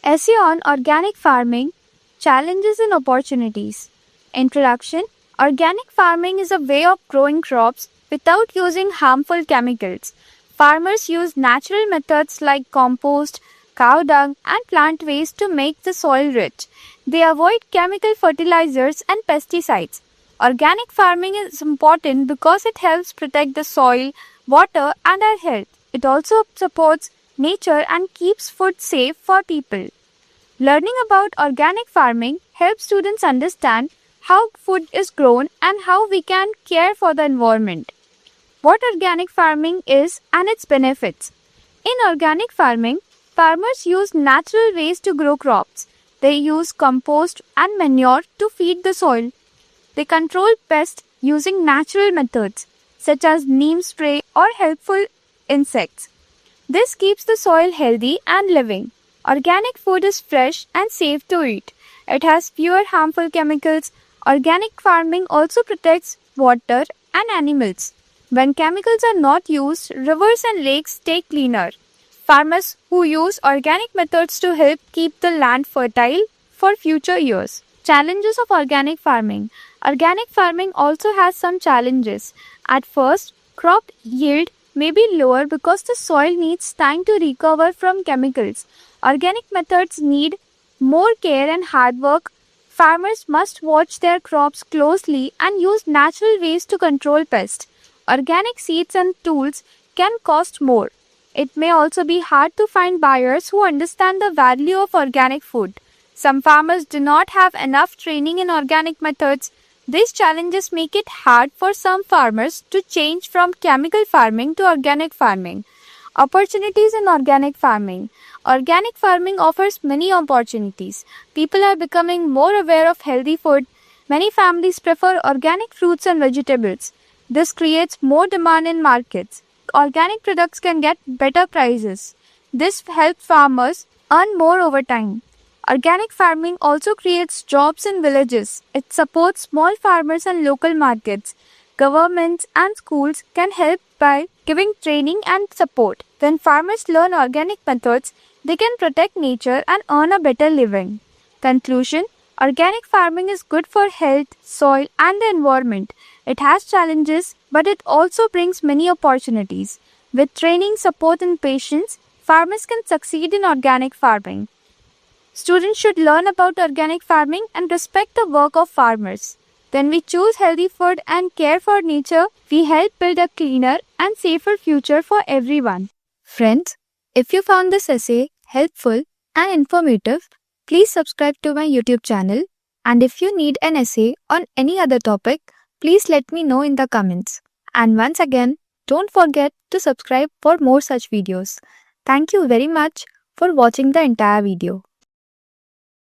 Essay on Organic Farming, Challenges and Opportunities. Introduction. Organic farming is a way of growing crops without using harmful chemicals. Farmers use natural methods like compost, cow dung, and plant waste to make the soil rich. They avoid chemical fertilizers and pesticides. Organic farming is important because it helps protect the soil, water, and our health. It also supports nature and keeps food safe for people. Learning about organic farming helps students understand how food is grown and how we can care for the environment. What organic farming is and its benefits. In organic farming, farmers use natural ways to grow crops. They use compost and manure to feed the soil. They control pests using natural methods such as neem spray or helpful insects. This keeps the soil healthy and living. Organic food is fresh and safe to eat. It has fewer harmful chemicals. Organic farming also protects water and animals. When chemicals are not used, rivers and lakes stay cleaner. Farmers who use organic methods to help keep the land fertile for future years. Challenges of organic farming. Organic farming also has some challenges. At first, crop yield may be lower because the soil needs time to recover from chemicals. Organic methods need more care and hard work. Farmers must watch their crops closely and use natural ways to control pests. Organic seeds and tools can cost more. It may also be hard to find buyers who understand the value of organic food. Some farmers do not have enough training in organic methods. These challenges make it hard for some farmers to change from chemical farming to organic farming. Opportunities in organic farming. Organic farming offers many opportunities. People are becoming more aware of healthy food. Many families prefer organic fruits and vegetables. This creates more demand in markets. Organic products can get better prices. This helps farmers earn more over time. Organic farming also creates jobs in villages. It supports small farmers and local markets. Governments and schools can help by giving training and support. When farmers learn organic methods, they can protect nature and earn a better living. Conclusion. Organic farming is good for health, soil, and the environment. It has challenges, but it also brings many opportunities. With training, support, and patience, farmers can succeed in organic farming. Students should learn about organic farming and respect the work of farmers. When we choose healthy food and care for nature, we help build a cleaner and safer future for everyone. Friends, if you found this essay helpful and informative, please subscribe to my YouTube channel. And if you need an essay on any other topic, please let me know in the comments. And once again, don't forget to subscribe for more such videos. Thank you very much for watching the entire video.